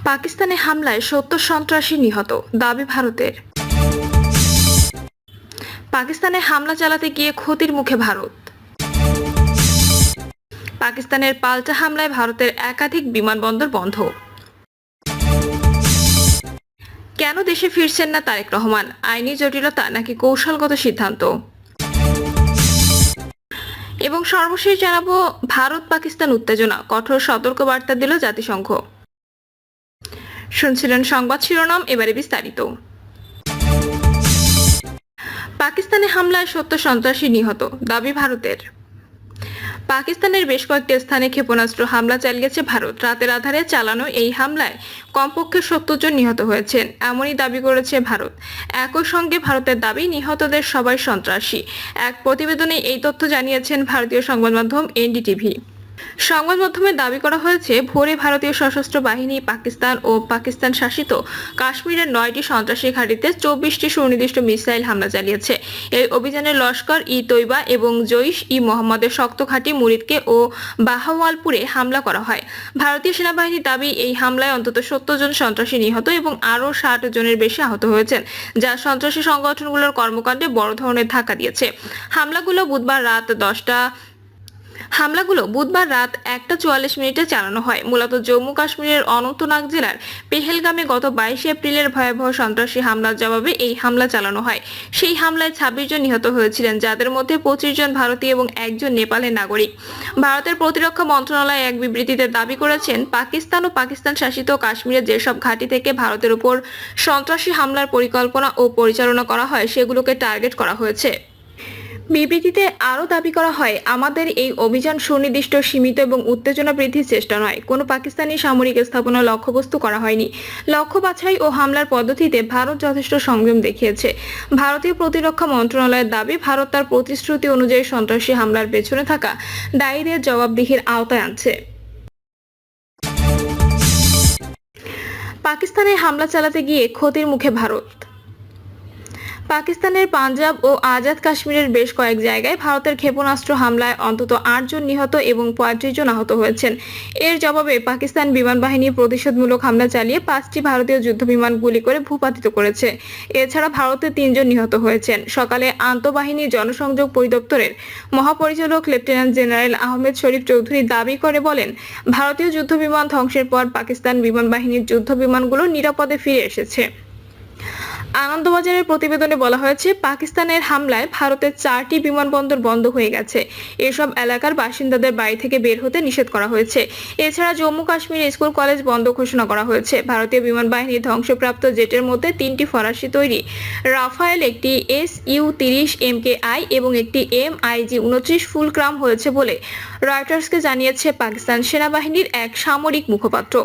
পাকিস্তানে হামলায় ৭০ সন্ত্রাসী নিহত, দাবি ভারতের। পাকিস্তানে হামলা চালাতে গিয়ে ক্ষতির মুখে ভারত। পাকিস্তানের পাল্টা হামলায় ভারতের একাধিক বিমানবন্দর বন্ধ। কেন দেশে ফিরছেন না তারেক রহমান, আইনি জটিলতা নাকি কৌশলগত সিদ্ধান্ত? এবং সর্বশেষ জানাবো ভারত পাকিস্তান উত্তেজনা, কঠোর সতর্কবার্তা দিল জাতিসংঘ। শুনছিলেন সংবাদ শিরোনাম, এবারে বিস্তারিত। পাকিস্তানে হামলায় ৭০ সন্ত্রাসী নিহত, দাবি ভারতের। পাকিস্তানের বেশ কয়েকটি স্থানে ক্ষেপণাস্ত্র হামলা চালিয়েছে ভারত। রাতের আধারে চালানো এই হামলায় কমপক্ষে ৭০ জন নিহত হয়েছেন, এমনই দাবি করেছে ভারত। একই সঙ্গে ভারতের দাবি নিহতদের সবাই সন্ত্রাসী। এক প্রতিবেদনে এই তথ্য জানিয়েছেন ভারতীয় সংবাদ মাধ্যম এনডিটিভি। সংবাদ মাধ্যমে দাবি করা হয়েছে, ভোরে ভারতীয় সশস্ত্র বাহিনী পাকিস্তান ও পাকিস্তান শাসিত কাশ্মীরের 9টি সন্ত্রাসী ঘাঁটিতে 24টি সুনির্দিষ্ট মিসাইল হামলা চালিয়েছে। এই অভিযানে লস্কর ই তৈবা এবং জৈশ ই মোহাম্মদের শক্ত ঘাঁটি মুরিদকে ও বাহাওয়ালপুরে হামলা করা হয়। ভারতীয় সেনাবাহিনীর দাবি, এই হামলায় অন্তত 70 জন সন্ত্রাসী নিহত এবং আরও 60 জনের বেশি আহত হয়েছেন, যা সন্ত্রাসী সংগঠনগুলোর কর্মকাণ্ডে বড় ধরনের ধাক্কা দিয়েছে। হামলাগুলো বুধবার রাত 1:44 চালানো হয়। মূলত জম্মু কাশ্মীরের অনন্তনাগ জেলার পেহেলগামে গত 22 এপ্রিলের ভয়াবহ সন্ত্রাসী হামলার জবাবে এই হামলা চালানো হয়। সেই হামলায় 26 জন নিহত হয়েছিলেন, যাদের মধ্যে 25 জন ভারতীয় এবং একজন নেপালের নাগরিক। ভারতের প্রতিরক্ষা মন্ত্রণালয় এক বিবৃতিতে দাবি করেছেন, পাকিস্তান ও পাকিস্তান শাসিত কাশ্মীরের যেসব ঘাঁটি থেকে ভারতের উপর সন্ত্রাসী হামলার পরিকল্পনা ও পরিচালনা করা হয় সেগুলোকে টার্গেট করা হয়েছে। বিবৃতিতে আরও দাবি করা হয়, আমাদের এই অভিযান সুনির্দিষ্ট, সীমিত এবং উত্তেজনা বৃদ্ধির চেষ্টা নয়। কোনো পাকিস্তানি সামরিক স্থাপনা লক্ষ্যবস্তু করা হয়নি। লক্ষ্য বাছাই ও হামলার পদ্ধতিতে ভারত যথেষ্ট সংযম দেখিয়েছে। ভারতীয় প্রতিরক্ষা মন্ত্রণালয়ের দাবি, ভারত তার প্রতিশ্রুতি অনুযায়ী সন্ত্রাসী হামলার পেছনে থাকা দায়ীদের জবাবদিহির আওতায় আনছে। পাকিস্তানে হামলা চালাতে গিয়ে ক্ষতির মুখে ভারত। পাকিস্তানের পাঞ্জাব ও আজাদ কাশ্মীরের বেশ কয়েক জায়গায় ভারতের ক্ষেপণাস্ত্র হামলায় অন্তত 8 জন নিহত এবং 35 জন আহত হয়েছেন। এর জবাবে পাকিস্তান বিমান বাহিনী প্রতিশোধমূলক হামলা চালিয়ে 5টি ভারতীয় যুদ্ধবিমান গুলি করে ভূপাতিত করেছে। এছাড়া ভারতে 3 জন নিহত হয়েছেন। সকালে আন্তঃবাহিনী জনসংযোগ পরিদপ্তরের মহাপরিচালক লেফটেন্যান্ট জেনারেল আহমেদ শরীফ চৌধুরী দাবি করে বলেন, ভারতীয় যুদ্ধবিমান ধ্বংসের পর পাকিস্তান বিমান বাহিনীর যুদ্ধবিমানগুলো নিরাপদে ফিরে এসেছে। আনন্দবাজারের প্রতিবেদনে বলা হয়েছে, পাকিস্তানের হামলায় ভারতের 4টি বিমানবন্দর বন্ধ হয়ে গেছে। এসব এলাকার বাসিন্দাদের বাড়ি থেকে বের হতে নিষেধ করা হয়েছে। এছাড়া জম্মু কাশ্মীর স্কুল কলেজ বন্ধ ঘোষণা করা হয়েছে। ভারতীয় বিমান বাহিনীর ধ্বংসপ্রাপ্ত জেটের মধ্যে 3টি ফরাসি তৈরি রাফায়েল, একটি SU-30 MKI এবং একটি MiG-29 ফুলক্রাম হয়েছে বলে রয়টার্সকে জানিয়েছে পাকিস্তান সেনাবাহিনীর এক সামরিক মুখপাত্র।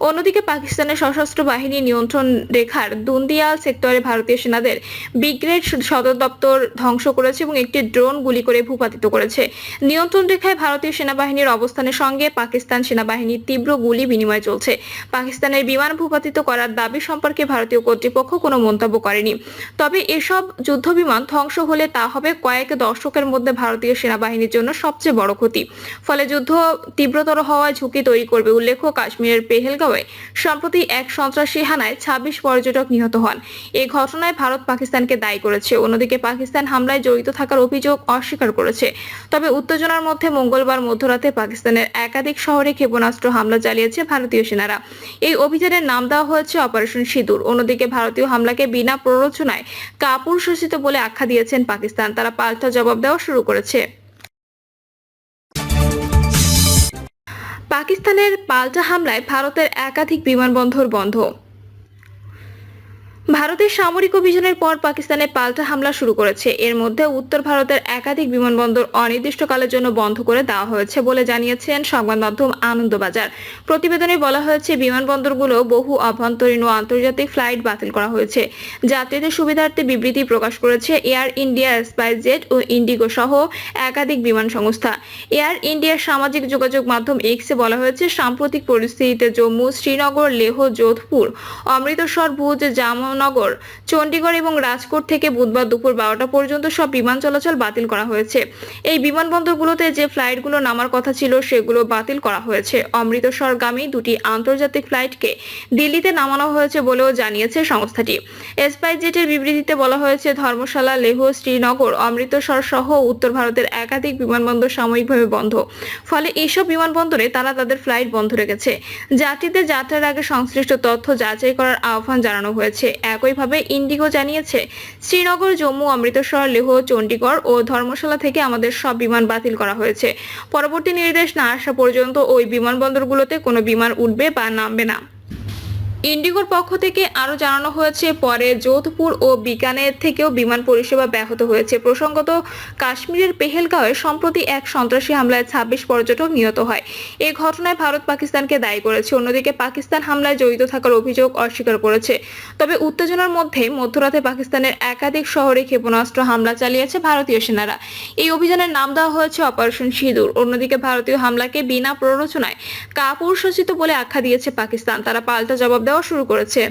অন্যদিকে পাকিস্তানের সশস্ত্র বাহিনী নিয়ন্ত্রণ রেখার দুন্দিয়াল সেক্টরে ভারতীয় সেনাদের ব্রিগেড সদর দপ্তর ধ্বংস করেছে এবং একটি ড্রোন গুলি করে ভূপাতিত করেছে। নিয়ন্ত্রণ রেখায় ভারতীয় সেনাবাহিনীর অবস্থানের সঙ্গে পাকিস্তান সেনাবাহিনীর তীব্র গুলি বিনিময় চলছে। পাকিস্তানের বিমান ভূপাতিত করার দাবি সম্পর্কে ভারতীয় কর্তৃপক্ষ কোনো মন্তব্য করেনি। তবে এসব যুদ্ধবিমান ধ্বংস হলে তা হবে কয়েক দশকের মধ্যে ভারতীয় সেনাবাহিনীর জন্য সবচেয়ে বড় ক্ষতি। ফলে যুদ্ধ তীব্রতর হওয়ার ঝুঁকি তৈরি করবে। উল্লেখ্য, কাশ্মীরের পেহেলগাঁওয়ে সম্প্রতি এক সন্ত্রাসী হানায় 26 পর্যটক নিহত হন। এই ঘটনায় ভারত পাকিস্তানকে দায়ী করেছে। অন্যদিকে পাকিস্তান হামলায় জড়িত থাকার অভিযোগ অস্বীকার করেছে। তবে উত্তেজনার মধ্যে মঙ্গলবার মধ্যরাতে পাকিস্তানের একাধিক শহরে ক্ষেপণাস্ত্র হামলা চালিয়েছে ভারতীয় সেনারা। এই অভিযানের নাম দেওয়া হয়েছে অপারেশন সিঁদুর। অন্যদিকে ভারতীয় হামলাকে বিনা প্ররোচনায় কাপুরুষোচিত বলে আখ্যা দিয়েছেন পাকিস্তান। তারা পাল্টা জবাব দেওয়া শুরু করেছে। পাকিস্তানের পাল্টা হামলায় ভারতের একাধিক বিমানবন্দর বন্ধ। ভারতের সামরিক অভিযানের পর পাকিস্তানে পাল্টা হামলা শুরু করেছে। এর মধ্যে উত্তর ভারতের একাধিক বিমানবন্দর অনির্দিষ্টকালের জন্য বন্ধ করে দেওয়া হয়েছে বলে জানিয়েছেন সংবাদ মাধ্যম আনন্দবাজার। প্রতিবেদনে বলা হয়েছে, বিমানবন্দরগুলো বহু আভ্যন্তরীণ ও আন্তর্জাতিক ফ্লাইট বাতিল করা হয়েছে। যাত্রীদের সুবিধার্থে বিবৃতি প্রকাশ করেছে এয়ার ইন্ডিয়া, স্পাইসজেট ও ইন্ডিগো সহ একাধিক বিমান সংস্থা। এয়ার ইন্ডিয়ার সামাজিক যোগাযোগ মাধ্যম এক্সে বলা হয়েছে, সাম্প্রতিক পরিস্থিতিতে জম্মু, শ্রীনগর, লেহ, যোধপুর, অমৃতসর, ভুজ, জামন শ্রীনগর, চণ্ডীগড় এবং রাজকোট থেকে বুধবার দুপুর 12টা পর্যন্ত সব বিমান চলাচল বাতিল করা হয়েছে। এই বিমানবন্দরগুলোতে যে ফ্লাইটগুলো নামার কথা ছিল সেগুলো বাতিল করা হয়েছে। অমৃতসরগামী দুটি আন্তর্জাতিক ফ্লাইটকে দিল্লিতে নামানো হয়েছে বলেও জানিয়েছে সংস্থাটি। স্পাইসজেটের বিবৃতিতে বলা হয়েছে, ধর্মশালা, লেহ, শ্রীনগর, অমৃতসর সহ উত্তর ভারতের একাধিক বিমানবন্দর সাময়িকভাবে বন্ধ। ফলে এইসব বিমানবন্দরে তারা তাদের ফ্লাইট বন্ধ রেখেছে। যাত্রীদের যাত্রার আগে সংশ্লিষ্ট তথ্য যাচাই করার আহ্বান জানানো হয়েছে। একইভাবে ইন্ডিগো জানিয়েছে, শ্রীনগর, জম্মু, অমৃতসর, লেহ, চণ্ডীগড় ও ধর্মশালা থেকে আমাদের সব বিমান বাতিল করা হয়েছে। পরবর্তী নির্দেশ না আসা পর্যন্ত ওই বিমানবন্দরগুলোতে কোনো বিমান উঠবে বা নামবে না। ইন্ডিগোর পক্ষ থেকে আরও জানানো হয়েছে, পরে যোধপুর ও বিকানের থেকেও বিমান পরিষেবা ব্যাহত হয়েছে। প্রসঙ্গত, কাশ্মীরের পেহেলগাঁওয়ে সম্প্রতি এক সন্ত্রাসী হামলায় 26 পর্যটক নিহত হয়। এ ঘটনায় ভারত পাকিস্তানকে দায়ী করেছে। অন্যদিকে পাকিস্তান হামলায় জড়িত থাকার অভিযোগ অস্বীকার করেছে। তবে উত্তেজনার মধ্যে মধ্যরাতে পাকিস্তানের একাধিক শহরে ক্ষেপণাস্ত্র হামলা চালিয়েছে ভারতীয় সেনারা। এই অভিযানের নাম দেওয়া হয়েছে অপারেশন সিঁদুর। অন্যদিকে ভারতীয় হামলাকে বিনা প্ররোচনায় কাপুরুষোচিত বলে আখ্যা দিয়েছে পাকিস্তান। তারা পাল্টা জবাব দেওয়া শুরু করেছে।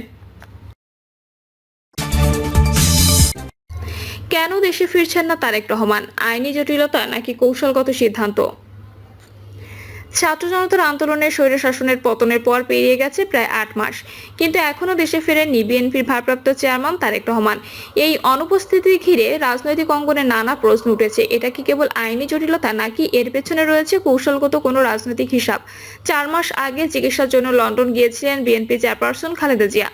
কেন দেশে ফিরছেন না তারেক রহমান? আইনি জটিলতা নাকি কৌশলগত সিদ্ধান্ত? ছাত্র জনতার আন্দোলনের স্বৈরশাসনের পতনের পর পেরিয়ে গেছে প্রায় 8 মাস, কিন্তু এখনো দেশে ফেরেননি বিএনপির ভারপ্রাপ্ত চেয়ারম্যান তারেক রহমান। এই অনুপস্থিতি ঘিরে রাজনৈতিক অঙ্গনে নানা প্রশ্ন উঠেছে। এটা কি কেবল আইনি জটিলতা, নাকি এর পেছনে রয়েছে কৌশলগত কোনো রাজনৈতিক হিসাব? 4 মাস আগে চিকিৎসার জন্য লন্ডন গিয়েছিলেন বিএনপি চেয়ারপারসন খালেদা জিয়া।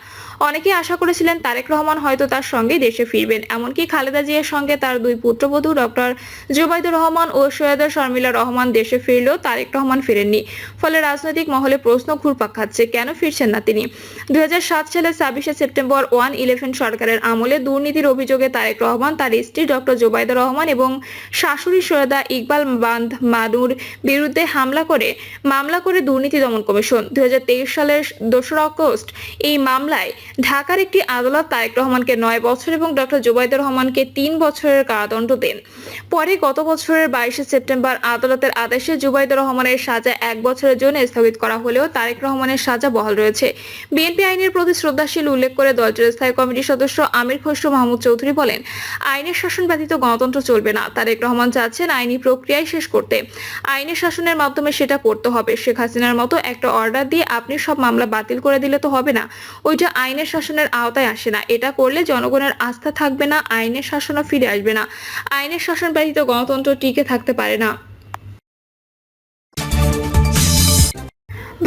অনেকেই আশা করেছিলেন তারেক রহমান হয়তো তার সঙ্গে দেশে ফিরবেন। এমনকি খালেদা জিয়ার সঙ্গে তার দুই পুত্রবধূ ডক্টর জুবাইদুর রহমান ও সৈয়দা শর্মিলা রহমান দেশে ফিরলেও তারেক রহমান ফেরেননি। ফলে রাজনৈতিক মহলে প্রশ্ন ঘুরপাক খাচ্ছে, কেন ফিরছেন না তিনি? 2007 সালের 26শে সেপ্টেম্বর 1-11 সরকারের আমলে দুর্নীতির অভিযোগে তারেক রহমান, তার স্ত্রী ডক্টর জুবাইদা রহমান এবং শাশুড়ি সৈয়দা ইকবাল বান্দ মানুর বিরুদ্ধে মামলা করে দুর্নীতি দমন কমিশন। 2023 সালের 2 আগস্ট এই মামলায় ঢাকার একটি আদালত তারেক রহমানকে 9 বছর এবং ডক্টর জুবাইদুর রহমানকে 3 বছরের কারাদণ্ড দেন। পরে গত বছরের 22শে সেপ্টেম্বর আদালতের আদেশে জুবাইদুর রহমানের সাজা 1 বছরের জন্য স্থগিত করা হলেও তারেক রহমানের সাজা বহাল রয়েছে। বিএনপি আইনের প্রতি শ্রদ্ধাশীল উল্লেখ করে দলটির স্থায়ী কমিটির সদস্য আমির খসরু মাহমুদ চৌধুরী বলেন, আইনের শাসন ব্যতীত গণতন্ত্র চলবে না। তারেক রহমান চাচ্ছেন আইনি প্রক্রিয়ায় শেষ করতে। আইনের শাসনের মাধ্যমে সেটা করতে হবে। শেখ হাসিনার মতো একটা অর্ডার দিয়ে আপনি সব মামলা বাতিল করে দিলে তো হবে না। ওইটা আইনের শাসনের আওতায় আসে না। এটা করলে জনগণের আস্থা থাকবে না, আইনের শাসনও ফিরে আসবে না। আইনের শাসন ব্যতীত গণতন্ত্র টিকে থাকতে পারে না।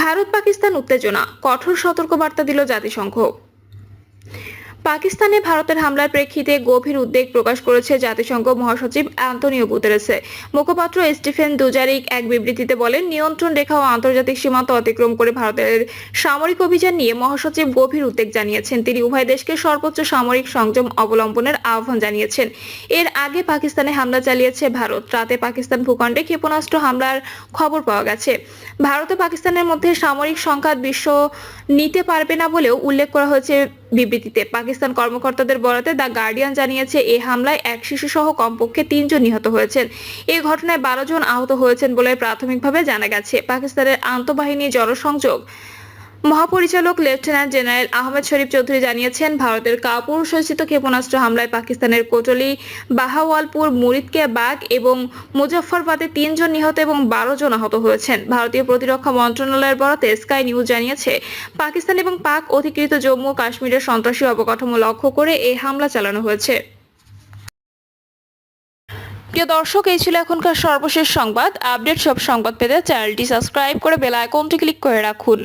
ভারত পাকিস্তান উত্তেজনা, কঠোর সতর্কবার্তা দিল জাতিসংঘ। পাকিস্তানে ভারতের হামলার প্রেক্ষিতে গভীর উদ্বেগ প্রকাশ করেছে জাতিসংঘ মহাসচিব অ্যান্তোনিও গুতেরেসে। মুখপাত্র স্টিফেন দুজারিক এক বিবৃতিতে বলেন, নিয়ন্ত্রণ রেখা ও আন্তর্জাতিক সীমান্ত অতিক্রম করে ভারতের সামরিক অভিযান নিয়ে মহাসচিব গভীর উদ্বেগ জানিয়েছেন। তিনি উভয় দেশকে সর্বোচ্চ সামরিক সংযম অবলম্বনের আহ্বান জানিয়েছেন। এর আগে পাকিস্তানে হামলা চালিয়েছে ভারত। রাতে পাকিস্তান ভূখণ্ডে ক্ষেপণাস্ত্র হামলার খবর পাওয়া গেছে। ভারত ও পাকিস্তানের মধ্যে সামরিক সংঘাত বিশ্ব নিতে পারবে না বলেও উল্লেখ করা হয়েছে বিবৃতিতে। পাকিস্তান কর্মকর্তাদের বরাতে দ্য গার্ডিয়ান জানিয়েছে, এই হামলায় এক শিশুসহ কমপক্ষে 3 জন নিহত হয়েছেন। এই ঘটনায় 12 জন আহত হয়েছেন বলে প্রাথমিকভাবে জানা গেছে। পাকিস্তানের আন্তঃবাহিনী জনসংযোগ মহাপরিচালক লেফটেন্যান্ট জেনারেল আহমেদ শরীফ চৌধুরী জানিয়েছেন, ভারতের কাপুরুষোচিত ক্ষেপণাস্ত্র হামলায় পাকিস্তানের কোটলি, বাহাওয়ালপুর, মুরিদকে বাগ এবং মুজফ্ফরবাদে 3 জন নিহত এবং 12 জন আহত হয়েছেন। ভারতীয় প্রতিরক্ষা মন্ত্রণালয়ের বরাতে স্কাই নিউজ জানিয়েছে, পাকিস্তান এবং পাক অধিকৃত জম্মু ও কাশ্মীরের সন্ত্রাসী অবকাঠামো লক্ষ্য করে এই হামলা চালানো হয়েছে। প্রিয় দর্শক, এই ছিল এখনকার সর্বশেষ সংবাদ। আপডেট সব সংবাদ পেতে চ্যানেলটি সাবস্ক্রাইব করে বেল আইকনটি ক্লিক করে রাখুন।